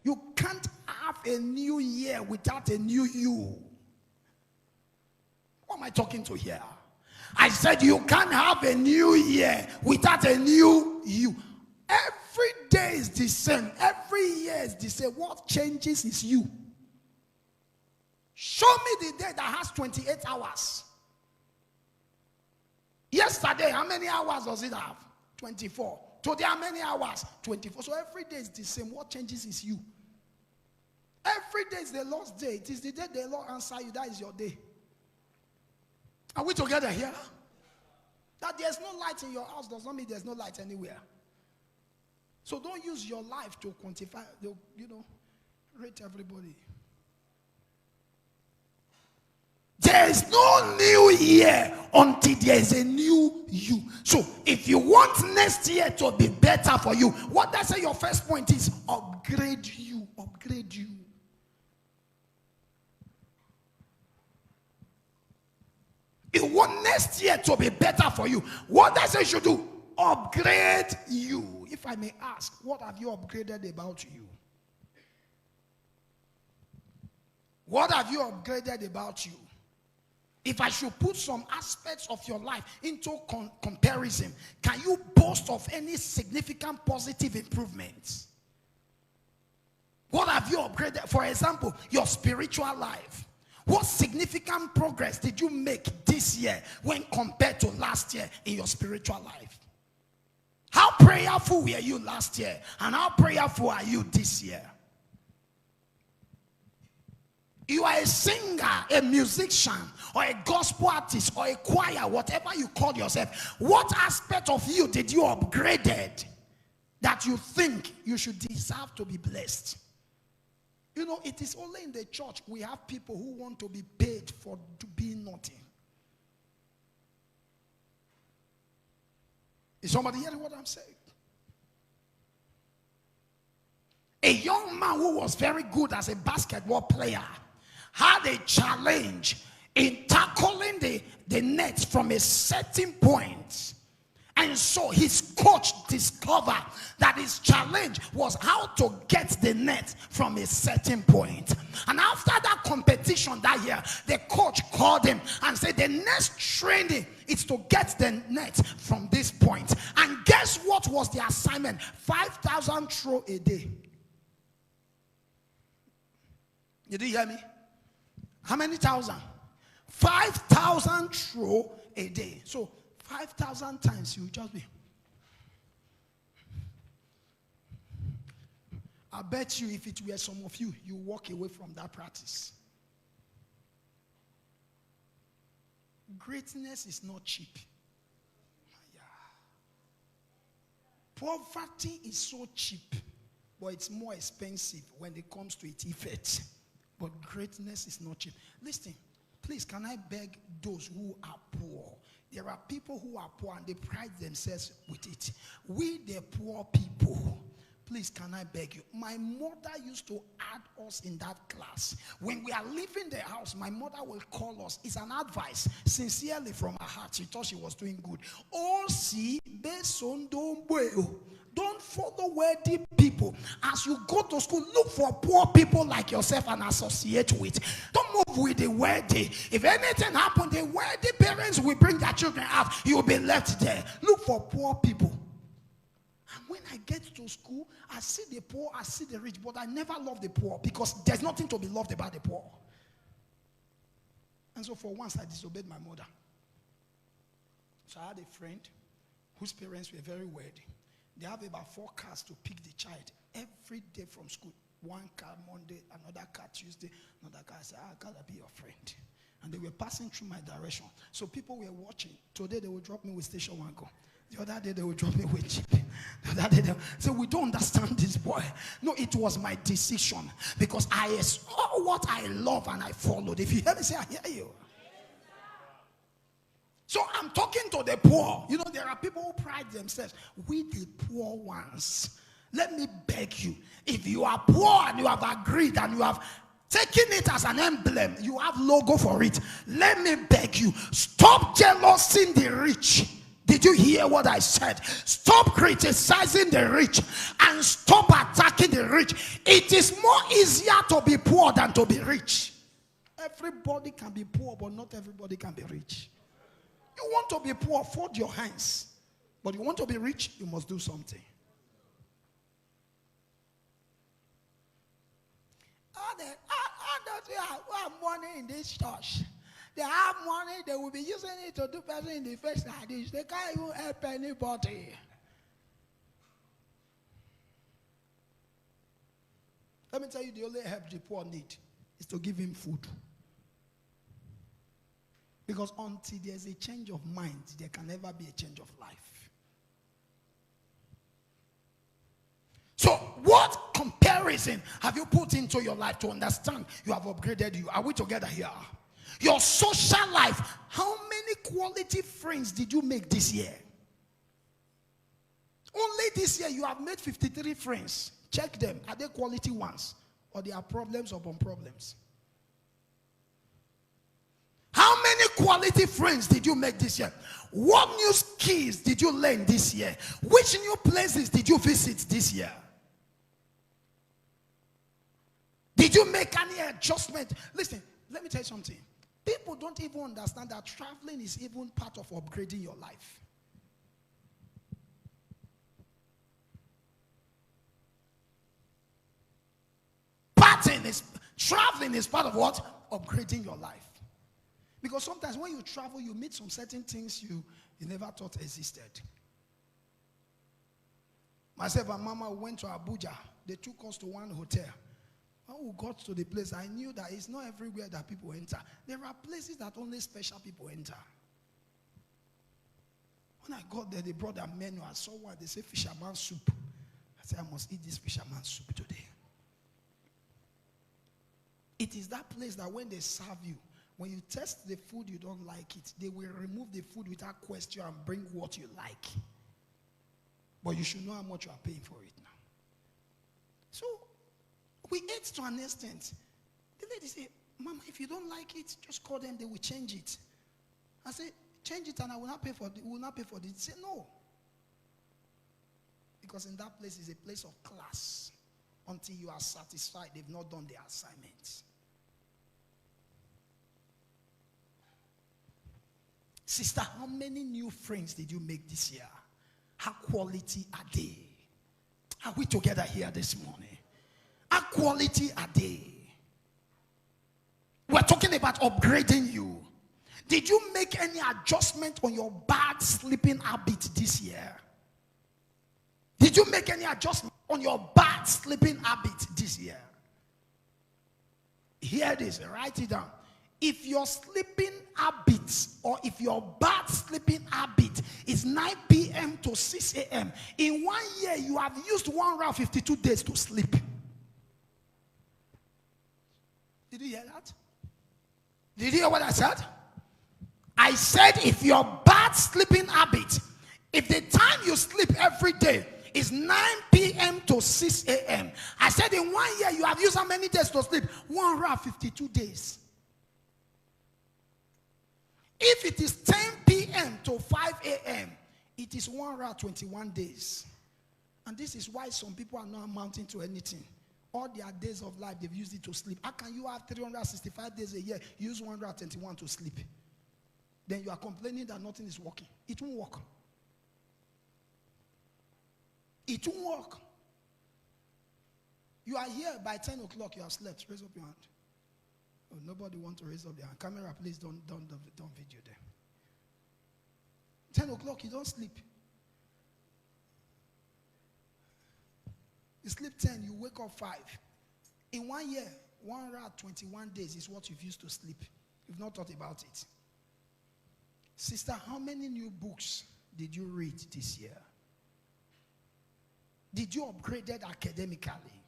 You can't have a new year without a new you. What am I talking to here? I said you can't have a new year without a new you. Every day is the same. Every year is the same. What changes is you. Show me the day that has 28 hours. Yesterday, how many hours does it have? 24. Today, how many hours? 24. So every day is the same. What changes is you. Every day is the Lord's day. It is the day the Lord answers you. That is your day. Are we together here? That there's no light in your house does not mean there's no light anywhere. So don't use your life to quantify, rate everybody. There is no new year until there is a new you. So if you want next year to be better for you, what I say your first point is upgrade you. Upgrade you. You want next year to be better for you. What does it should do? Upgrade you. If I may ask, what have you upgraded about you? What have you upgraded about you? If I should put some aspects of your life into comparison, can you boast of any significant positive improvements? What have you upgraded? For example, your spiritual life. What significant progress did you make this year when compared to last year in your spiritual life? How prayerful were you last year? And how prayerful are you this year? You are a singer, a musician, or a gospel artist, or a choir, whatever you call yourself. What aspect of you did you upgraded that you think you should deserve to be blessed? You know, it is only in the church we have people who want to be paid for being nothing. Is somebody hearing what I'm saying? A young man who was very good as a basketball player had a challenge in tackling the net from a certain point. And so his coach discovered that his challenge was how to get the net from a certain point. And after that competition that year, the coach called him and said, the next training is to get the net from this point. And guess what was the assignment? 5,000 throw a day. Did you hear me? How many thousand? 5,000 throw a day. So 5,000 times you will just be. I bet you if it were some of you, you walk away from that practice. Greatness is not cheap. Yeah. Poverty is so cheap, but it's more expensive when it comes to its effect. But greatness is not cheap. Listen, please, can I beg those who are poor? There are people who are poor and they pride themselves with it. We, the poor people, please, can I beg you? My mother used to add us in that class. When we are leaving the house, my mother will call us. It's an advice, sincerely from her heart. She thought she was doing good. Don't follow wealthy people. As you go to school, look for poor people like yourself and associate with. Don't move with the wealthy. If anything happens, the wealthy parents will bring their children out. You'll be left there. Look for poor people. And when I get to school, I see the poor, I see the rich, but I never love the poor because there's nothing to be loved about the poor. And so for once, I disobeyed my mother. So I had a friend whose parents were very wealthy. They have about 4 cars to pick the child every day from school. 1 car Monday, another car Tuesday, another car. I said, I gotta be your friend. And they were passing through my direction. So people were watching. Today they will drop me with station wagon. The other day they will drop me with jeep. The other day they will. So we don't understand this boy. No, it was my decision. Because I saw what I love and I followed. If you hear me say, I hear you. So I'm talking to the poor. You know, there are people who pride themselves. We the poor ones. Let me beg you. If you are poor and you have agreed and you have taken it as an emblem, you have logo for it. Let me beg you. Stop jealousing the rich Did you hear what I said? Stop criticizing the rich and stop attacking the rich. It is more easier to be poor than to be rich. Everybody can be poor, but not everybody can be rich. You want to be poor, fold your hands. But you want to be rich, you must do something. They have money in this church. They have money, they will be using it to do better in the face like this. They can't even help anybody. Let me tell you, the only help the poor need is to give him food. Because until there's a change of mind, there can never be a change of life. So what comparison have you put into your life to understand you have upgraded you? Are we together here? Your social life, how many quality friends did you make this year? Only this year you have made 53 friends. Check them. Are they quality ones? Or they are problems upon problems? How many quality friends did you make this year? What new skills did you learn this year? Which new places did you visit this year? Did you make any adjustment? Listen, let me tell you something. People don't even understand that traveling is even part of upgrading your life. Traveling is part of what? Upgrading your life. Because sometimes when you travel, you meet some certain things you never thought existed. Myself and Mama went to Abuja. They took us to one hotel. When we got to the place, I knew that it's not everywhere that people enter. There are places that only special people enter. When I got there, they brought a menu. I saw one. They said fisherman soup. I said, I must eat this fisherman soup today. It is that place that when they serve you, when you test the food, you don't like it, they will remove the food without question and bring what you like. But you should know how much you are paying for it now. So, we ate to an extent. The lady said, Mama, if you don't like it, just call them, they will change it. I said, change it and I will not pay for it. We will not pay for it. He said, no. Because in that place is a place of class. Until you are satisfied, they've not done their assignments. Sister, how many new friends did you make this year? How quality are they? Are we together here this morning? How quality are they? We're talking about upgrading you. Did you make any adjustment on your bad sleeping habit this year? Did you make any adjustment on your bad sleeping habit this year? Hear this, write it down. If your sleeping habits or if your bad sleeping habit is 9 p.m. to 6 a.m., in 1 year you have used 152 days to sleep. Did you hear that? Did you hear what I said? I said if your bad sleeping habit, if the time you sleep every day is 9 p.m. to 6 a.m., I said in 1 year you have used how many days to sleep? 152 days. If it is 10 p.m. to 5 a.m., it is 121 days. And this is why some people are not amounting to anything. All their days of life, they've used it to sleep. How can you have 365 days a year, use 121 to sleep? Then you are complaining that nothing is working. It won't work. It won't work. You are here by 10 o'clock, you have slept. Raise up your hand. Oh, nobody wants to raise up their hand. Camera, please don't video them. 10 o'clock, you don't sleep. You sleep 10, you wake up 5. In 1 year, 121 days is what you've used to sleep. You've not thought about it. Sister, how many new books did you read this year? Did you upgrade it academically?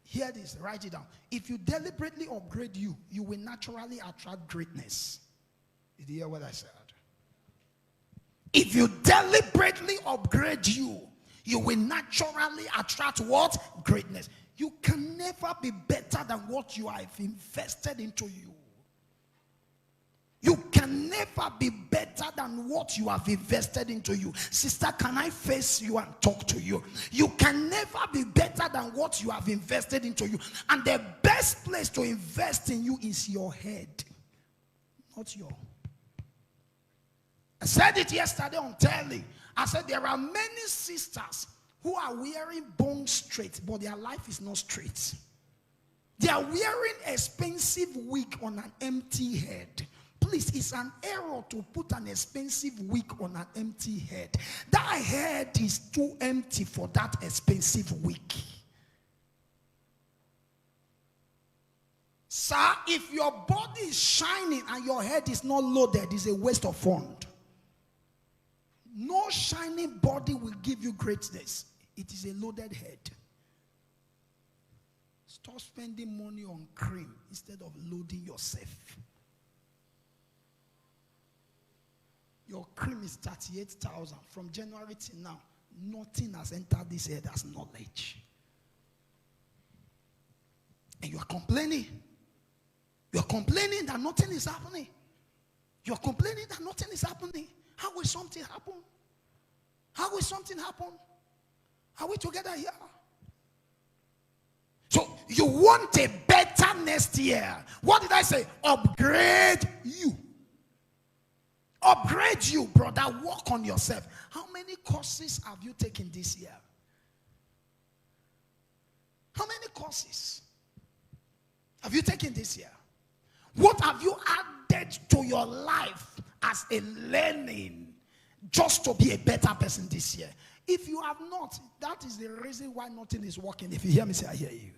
Hear this, write it down. If you deliberately upgrade you, you will naturally attract greatness. Did you hear what I said? If you deliberately upgrade you, you will naturally attract what? Greatness. You can never be better than what you have invested into you. You can never be better than what you have invested into you. Sister, can I face you and talk to you? You can never be better than what you have invested into you. And the best place to invest in you is your head, not your. I said it yesterday on telly. I said there are many sisters who are wearing bone straight, but their life is not straight. They are wearing expensive wig on an empty head. Please, it's an error to put an expensive wig on an empty head. That head is too empty for that expensive wig. Sir, if your body is shining and your head is not loaded, it's a waste of fund. No shining body will give you greatness. It is a loaded head. Stop spending money on cream instead of loading yourself. Your cream is 38,000. From January till now, nothing has entered this head as knowledge. And you are complaining. You are complaining that nothing is happening. You are complaining that nothing is happening. How will something happen? How will something happen? Are we together here? So you want a better next year. What did I say? Upgrade you. Upgrade you, brother. Work on yourself. How many courses have you taken this year? How many courses have you taken this year? What have you added to your life as a learning just to be a better person this year? If you have not, that is the reason why nothing is working. If you hear me say, I hear you.